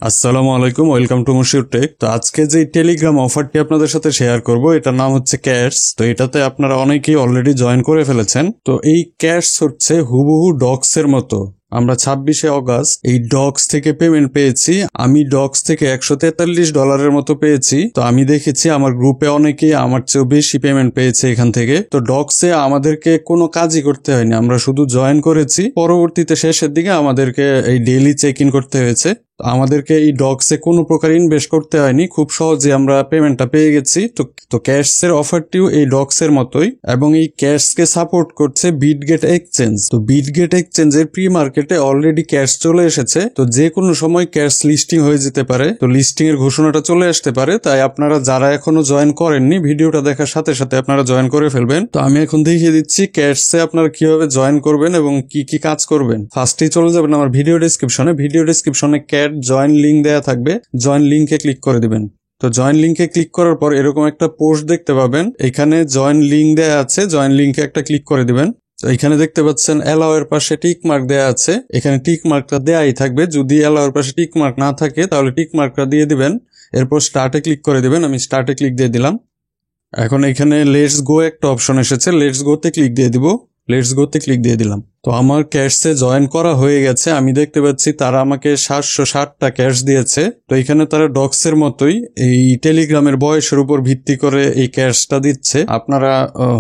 আসসালামু আলাইকুম, welcome to Mushiur take. তো আজকে যে টেলিগ্রাম অফারটি আপনাদের সাথে শেয়ার করব, এটার নাম হচ্ছে ক্যাটস। তো এটাতে আপনারা অনেকেই অলরেডি জয়েন করে ফেলেছেন। তো এই ক্যাটস হচ্ছে হুবহু ডগস এর মতো। আমরা 26শে অগাস্ট এই ডগস থেকে পেমেন্ট পেয়েছি। আমি ডগস থেকে $143 মতো পেয়েছি। তো আমি দেখেছি আমার গ্রুপে অনেকেই আমার চেয়েও বেশি পেমেন্ট পেয়েছে এখান থেকে। তো ডগসে আমাদেরকে কোনো কাজই করতে হয়নি, আমরা শুধু জয়েন করেছি। পরবর্তীতে শেষের দিকে আমাদেরকে এই ডেইলি চেক ইন করতে হয়েছে। আমাদেরকে এই ডগসে কোনো প্রকার ইনভেস্ট করতে হয়নি, খুব সহজে আমরা পেমেন্টটা পেয়ে গেছি। তো ক্যাটস এর অফারটিও এই ডগস এর মতোই, এবং এই ক্যাটস কে সাপোর্ট করছে বিটগেট এক্সচেঞ্জ। তো বিটগেট এক্সচেঞ্জের প্রি মার্কেটে অলরেডি ক্যাটস চলে এসেছে। তো যে কোনো সময় ক্যাটস লিস্টিং হয়ে যেতে পারে, তো লিস্টিং এর ঘোষণাটা চলে আসতে পারে। তাই আপনারা যারা এখনো জয়েন করেননি, ভিডিওটা দেখার সাথে সাথে আপনারা জয়েন করে ফেলবেন। তো আমি এখন দেখিয়ে দিচ্ছি ক্যাটস এ আপনারা কিভাবে জয়েন করবেন এবং কি কি কাজ করবেন। ফার্স্টেই চলে যাবেন আমার ভিডিও ডেসক্রিপশনে জয়েন লিঙ্ক দেয়া থাকবে, জয়েন লিঙ্কে ক্লিক করে দিবেন। তো জয়েন লিঙ্কে ক্লিক করার পর এরকম একটা পোস্ট দেখতে পাবেন, এখানে জয়েন লিঙ্ক দেয়া আছে, জয়েন লিঙ্কে একটা ক্লিক করে দিবেন। তো এখানে দেখতে পাচ্ছেন অ্যালাউ এর পাশে টিক মার্ক দেয়া আছে, এখানে টিক মার্কটা দেয়াই থাকবে। যদি অ্যালাউ এর পাশে টিক মার্ক না থাকে তাহলে টিক মার্কটা দিয়ে দিবেন। এরপর স্টার্টে ক্লিক করে দিবেন। আমি স্টার্টে ক্লিক দিয়ে দিলাম। এখন এখানে লেটস গো একটা অপশন এসেছে, লেটস গোতে ক্লিক দিয়ে দিব। লেটস গোতে ক্লিক দিয়ে দিলাম। তো আমার ক্যাটসে জয়েন করা হয়ে গেছে। আমি দেখতে পাচ্ছি তারা আমাকে 760টা ক্যাটস দিয়েছে। তো এখানে তারা ডগসের মতোই এই টেলিগ্রামের বয়সের উপর ভিত্তি করে এই ক্যাটসটা দিচ্ছে। আপনারা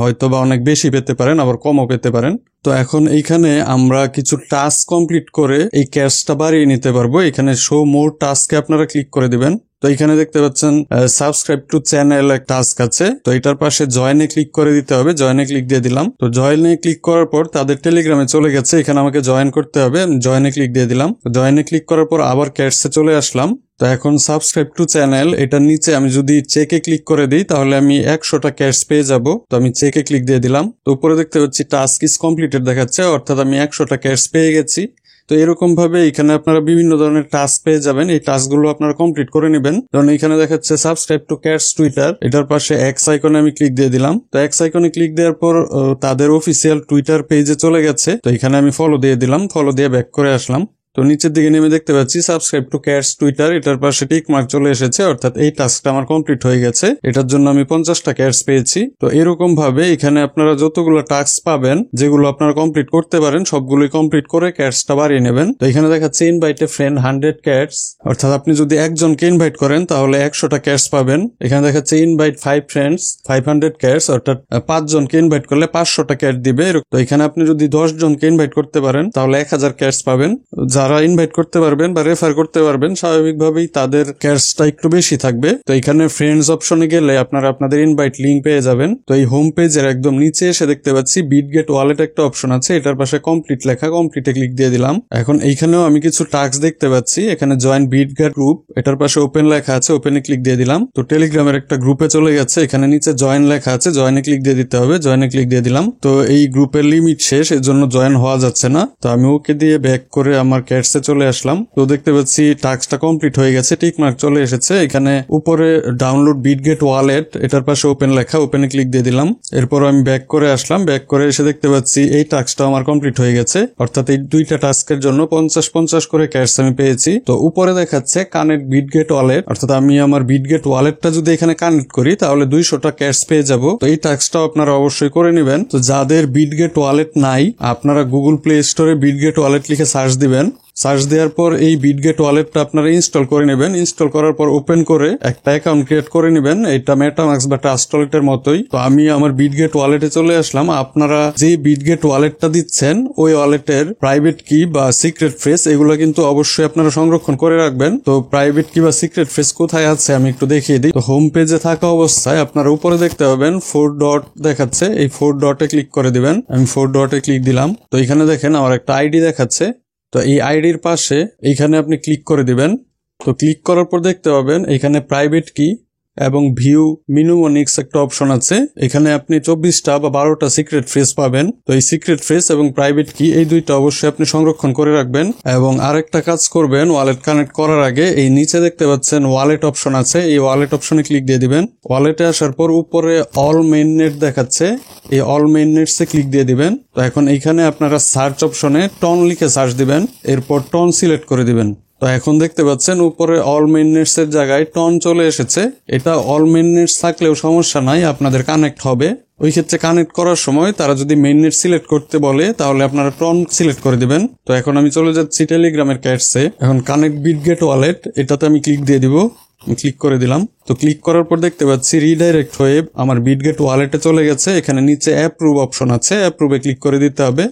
হয়তো বা অনেক বেশি পেতে পারেন, আবার কমও পেতে পারেন। তো এখন এইখানে আমরা কিছু টাস্ক কমপ্লিট করে এই ক্যাটসটা বাড়িয়ে নিতে পারবো। এখানে শো মোর টাস্কে আপনারা ক্লিক করে দিবেন। তো এখানে দেখতে পাচ্ছেন সাবস্ক্রাইব টু চ্যানেল এক টাস্ক আছে। তো এটার পাশে জয়েনে ক্লিক করে দিতে হবে, জয়েনে ক্লিক দিয়ে দিলাম। তো জয়েনে ক্লিক করার পর তাদের টেলিগ্রামে চলে গেছে, এখানে আমাকে জয়েন করতে হবে। জয়েনে ক্লিক দিয়ে দিলাম। জয়েনে ক্লিক করার পর আবার ক্যাটসে চলে আসলাম। তো এখন সাবস্ক্রাইব টু চ্যানেল এটার নিচে আমি যদি চেকে ক্লিক করে দিই তাহলে আমি 100টা ক্যাটস পেয়ে যাব। তো আমি চেকে ক্লিক দিয়ে দিলাম। তো উপরে দেখতে পাচ্ছি টাস্ক ইজ কমপ্লিটেড দেখাচ্ছে, অর্থাৎ আমি 100টা ক্যাটস পেয়ে গেছি। তো এরকম ভাবে এখানে আপনারা বিভিন্ন ধরনের টাস্ক পেয়ে যাবেন। এই টাস্কগুলো আপনারা কমপ্লিট করে নেবেন। যেমন এখানে দেখাচ্ছে সাবস্ক্রাইব টু ক্যাটস টুইটার, এটার পাশে এক্স আইকনে আমি ক্লিক দিয়ে দিলাম। তো এক্স আইকনে ক্লিক দেওয়ার পর তাদের অফিসিয়াল টুইটার পেজে চলে গেছে। তো এখানে আমি ফলো দিয়ে দিলাম, ফলো দিয়ে ব্যাক করে আসলাম। তো নিচের দিকে নেমে দেখতে পাচ্ছি সাবস্ক্রাইব টু ক্যাটস টুইটার, এটার পাশে টিক মার্ক চলে এসেছে, অর্থাৎ এই টাস্কটা আমার কমপ্লিট হয়ে গেছে। এটার জন্য আমি 50টা ক্যাটস পেয়েছি। তো এরকম ভাবে এখানে আপনারা যতগুলো টাস্ক পাবেন, যেগুলো আপনারা কমপ্লিট করতে পারেন, সবগুলোই কমপ্লিট করে ক্যাটসটা বাড়িয়ে নেবেন। তো এখানে দেখাচ্ছে ইনভাইট এ ফ্রেন্ড 100 ক্যাটস, অর্থাৎ আপনি যদি একজনকে ইনভাইট করেন তাহলে 100টা ক্যাটস পাবেন। এখানে দেখাচ্ছে ইনভাইট 5 ফ্রেন্ডস 500 ক্যাটস, অর্থাৎ 5 জনকে ইনভাইট করলে 500টা ক্যাট দিবে। তো এখানে আপনি যদি 10 জনকে ইনভাইট করতে পারেন তাহলে 1000 ক্যাটস পাবেন। যারা ইনভাইট করতে পারবেন বা রেফার করতে পারবেন, স্বাভাবিকভাবেই তাদের ক্যাটসটা একটু বেশি থাকবে। তো এখানে ফ্রেন্ডস অপশনে গেলে আপনারা আপনাদের ইনভাইট লিঙ্ক পেয়ে যাবেন। তো এই হোম পেজের একদম নিচে এসে দেখতে পাচ্ছি বিটগেট ওয়ালেট একটা অপশন আছে, এটার পাশে কমপ্লিট লেখা, কমপ্লিটে ক্লিক দিয়ে দিলাম। এখন এইখানেও আমি কিছু টাস্ক দেখতে পাচ্ছি, এখানে জয়েন বিটগেট গ্রুপ, এটার পাশে ওপেন লেখা আছে, ওপেনে ক্লিক দিয়ে দিলাম। তো টেলিগ্রামের একটা গ্রুপে চলে গেছে, এখানে নিচে জয়েন লেখা আছে, জয়েনে ক্লিক দিয়ে দিতে হবে, জয়েনে ক্লিক দিয়ে দিলাম। তো এই গ্রুপের লিমিট শেষ, এর জন্য জয়েন হওয়া যাচ্ছে না। তো আমি ওকে দিয়ে ব্যাক করে আমার ক্যাটসে চলে আসলাম। তো দেখতে পাচ্ছি টাস্কটা কমপ্লিট হয়ে গেছে, টিক মার্ক চলে এসেছে। এখানে উপরে ডাউনলোড বিটগেট ওয়ালেট, এটার পাশে ওপেন লেখা, ওপেনে ক্লিক দিয়ে দিলাম। এরপর আমি ব্যাক করে আসলাম, ব্যাক করে এসে দেখতে পাচ্ছি এই টাস্কটা আমার কমপ্লিট হয়ে গেছে, অর্থাৎ এই দুইটা টাস্কের জন্য 50 করে ক্যাটস আমি পেয়েছি। তো উপরে দেখাচ্ছে কানেক্ট বিটগেট ওয়ালেট, অর্থাৎ আমি আমার বিটগেট ওয়ালেটটা যদি এখানে কানেক্ট করি তাহলে 200টা ক্যাটস পেয়ে যাব। তো এই টাস্কটাও আপনারা অবশ্যই করে নেবেন। তো যাদের বিটগেট ওয়ালেট নাই, আপনারা গুগল প্লে স্টোরে বিটগেট ওয়ালেট লিখে সার্চ দিবেন। সার্চ দেওয়ার পর এই বিটগেট ওয়ালেটটা আপনারা ইনস্টল করে নেবেন। ইনস্টল করার পর ওপেন করে একটা অ্যাকাউন্ট ক্রিয়েট করে নেবেন। এটা মেটামাস্ক বা ট্রাস্ট ওয়ালেটের মতোই। তো আমি আমার বিটগেট ওয়ালেটে চলে আসলাম। আপনারা যে বিটগেট ওয়ালেটটা দিচ্ছেন ওই ওয়ালেটের প্রাইভেট কি বা সিক্রেট ফ্রেজ এগুলো কিন্তু অবশ্যই আপনারা সংরক্ষণ করে রাখবেন। তো প্রাইভেট কি বা সিক্রেট ফ্রেজ কোথায় আছে আমি একটু দেখিয়ে দিই। তো হোম পেজে থাকা অবস্থায় আপনারা উপরে দেখতে পাবেন 4 ডট দেখাচ্ছে, এই 4 ডটে ক্লিক করে দিবেন। আমি 4 ডটে ক্লিক দিলাম। তো এখানে দেখেন আমার একটা আইডি দেখাচ্ছে। তো এই আইডির পাশে এইখানে আপনি ক্লিক করে দিবেন। তো ক্লিক করার পর দেখতে পাবেন এখানে প্রাইভেট কি এবং ভিউ মিনিমনিক্স একটা অপশন আছে। এখানে আপনি 24টা বা 12টা সিক্রেট ফ্রেজ পাবেন। তো এই সিক্রেট ফ্রেজ এবং প্রাইভেট কি এই দুইটা অবশ্যই আপনি সংরক্ষণ করে রাখবেন। এবং আরেকটা কাজ করবেন, ওয়ালেট কানেক্ট করার আগে এই নিচে দেখতে পাচ্ছেন ওয়ালেট অপশন আছে, এই ওয়ালেট অপশনে ক্লিক দিয়ে দিবেন। ওয়ালেটে আসার পর উপরে অল মেইননেট দেখাচ্ছে, এই অল মেইননেটসে ক্লিক দিয়ে দিবেন। তো এখন এইখানে আপনারা সার্চ অপশনে টন লিখে সার্চ দিবেন, এরপর টন সিলেক্ট করে দিবেন। তো তো এখন দেখতে পাচ্ছেন উপরে অল মেইননেটস এর জায়গায় টন চলে এসেছে। এটা অল মেইননেটস থাকলেও সমস্যা নাই, আপনাদের কানেক্ট হবে। ওই ক্ষেত্রে কানেক্ট করার সময় তারা যদি মেইননেট সিলেক্ট করতে বলে তাহলে আপনারা টন সিলেক্ট করে দিবেন। তো এখন আমি চলে যাচ্ছি টেলিগ্রামের ক্যাটসে। এখন কানেক্ট বিটগেট ওয়ালেট, এটাতে আমি ক্লিক দিয়ে দিব। ক্লিক করে দিলাম। তো ক্লিক করার পর দেখতে পাচ্ছি রিডাইরেক্ট হয়ে আমার বিটগেট ওয়ালেটে চলে গেছে। এখানে নিচে অ্যাপ্রুভ অপশন আছে, অ্যাপ্রুভে ক্লিক করে দিতে হবে।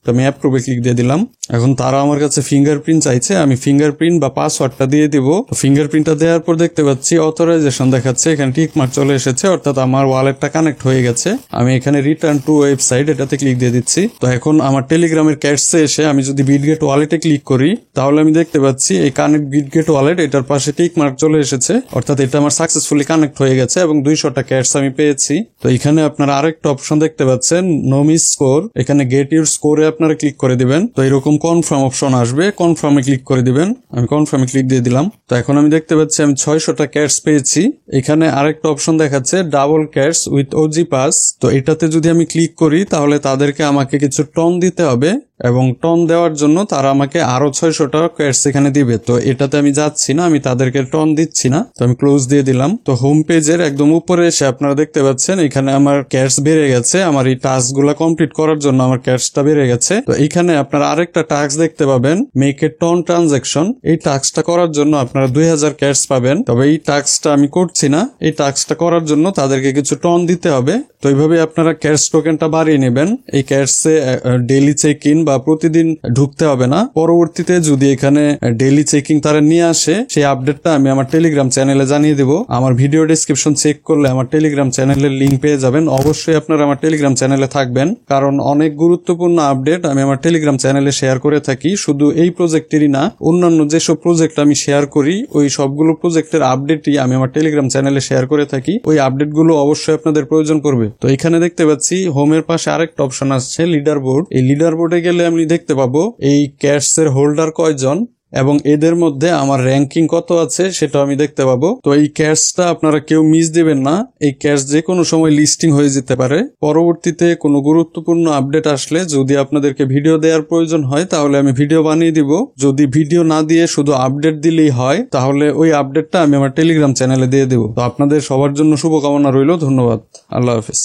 তো আমি অ্যাপ্রুভে ক্লিক দিয়ে দিলাম। এখন তারা আমার কাছে ফিঙ্গারপ্রিন্ট চাইছে, আমি ফিঙ্গারপ্রিন্ট বা পাসওয়ার্ডটা দিয়ে দিব। ফিঙ্গারপ্রিন্টটা দেওয়ার পর দেখতে পাচ্ছি অথরাইজেশন দেখাচ্ছে, এখানে টিক মার্ক চলে এসেছে, অর্থাৎ আমার ওয়ালেটটা কানেক্ট হয়ে গেছে। আমি এখানে রিটার্ন টু ওয়েবসাইট এটাতে ক্লিক দিয়ে দিচ্ছি। তো এখন আমার টেলিগ্রামের ক্যাটসে এসে আমি যদি বিটগেট ওয়ালেটে ক্লিক করি তাহলে আমি দেখতে পাচ্ছি এই কানেক্ট বিটগেট ওয়ালেট, এটার পাশে টিক মার্ক চলে এসেছে, অর্থাৎ এটা আমার সাকসেসফুলি কানেক্ট হয়ে গেছে এবং 200টা ক্যাটস আমি পেয়েছি। তো এখানে আপনারা আরেকটা অপশন দেখতে পাচ্ছেন নো মিস স্কোর, এখানে গেট ইউর স্কোরে আপনারা ক্লিক করে দিবেন। তো এরকম কনফার্ম অপশন আসবে, কনফার্মে ক্লিক করে দিবেন। আমি কনফার্মে ক্লিক দিয়ে দিলাম। তো এখন আমি দেখতে পাচ্ছি আমি 600টা ক্যাটস পেয়েছি। এখানে আরেকটা অপশন দেখাচ্ছে double cats with OG pass. তো এটাতে যদি আমি ক্লিক করি তাহলে তাদেরকে আমাকে কিছু টন দিতে হবে এবং টন দেওয়ার জন্য তারা আমাকে আরো 600টা ক্যাটস এখানে দিবে। তো এটাতে আমি যাচ্ছি না, আমি তাদেরকে টন দিচ্ছি না। তো আমি ক্লোজ দিয়ে দিলাম। তো হোম পেজের একদম উপরে এসে আপনারা দেখতে পাচ্ছেন এখানে আমার ক্যাটস বেড়ে গেছে। আমার এই টাস্ক গুলা কমপ্লিট করার জন্য আমার ক্যাটসটা বেড়ে গেছে। তো এইখানে আপনারা আরেকটা টাস্ক দেখতে পাবেন, মেক এ টন ট্রানজাকশন। এই টাস্কটা করার জন্য আপনারা 2000 ক্যাটস পাবেন। তবে এই টাস্কটা আমি করছি না, এই টাস্কটা করার জন্য তাদেরকে কিছু টন দিতে হবে। তো এইভাবে আপনারা ক্যাটস টোকেনটা বাড়িয়ে নেবেন। এই ক্যাটসে ডেইলি চেক ইন বা প্রতিদিন ঢুকতে হবে না। পরবর্তীতে যদি এখানে ডেইলি চেকিং তারা নিয়ে আসে সেই আপডেটটা আমি আমার টেলিগ্রাম চ্যানেলে জানিয়ে দেব। আমার ভিডিও ডেসক্রিপশন চেক করলে আমার টেলিগ্রাম চ্যানেলের লিঙ্ক পেয়ে যাবেন। অবশ্যই আপনারা আমার টেলিগ্রাম চ্যানেলে থাকবেন, কারণ অনেক গুরুত্বপূর্ণ আপডেট আমি আমার টেলিগ্রাম চ্যানেলে শেয়ার করে থাকি। শুধু এই প্রজেক্টেরই না, অন্যান্য যেসব প্রজেক্ট আমি শেয়ার করি ওই সবগুলো প্রজেক্টের আপডেটই আমি আমার টেলিগ্রাম চ্যানেলে শেয়ার করে থাকি। ওই আপডেটগুলো অবশ্যই আপনাদের প্রয়োজন পড়বে। তো এখানে দেখতে পাচ্ছি হোমের পাশে আরেকটা অপশন আসছে লিডার বোর্ড। এই লিডার বোর্ডে গেলে আমি দেখতে পাবো এই ক্যাটস এর হোল্ডার কয়জন এবং এদের মধ্যে আমার র্যাঙ্কিং কত আছে সেটা আমি দেখতে পাবো। তো এই ক্যাটসটা আপনারা কেউ মিস দিবেন না। এই ক্যাটস যে কোনো সময় লিস্টিং হয়ে যেতে পারে। পরবর্তীতে কোনো গুরুত্বপূর্ণ আপডেট আসলে যদি আপনাদেরকে ভিডিও দেওয়ার প্রয়োজন হয় তাহলে আমি ভিডিও বানিয়ে দিব। যদি ভিডিও না দিয়ে শুধু আপডেট দিলেই হয় তাহলে ওই আপডেটটা আমি আমার টেলিগ্রাম চ্যানেলে দিয়ে দেব। তো আপনাদের সবার জন্য শুভকামনা রইল। ধন্যবাদ। আল্লাহ হাফেজ।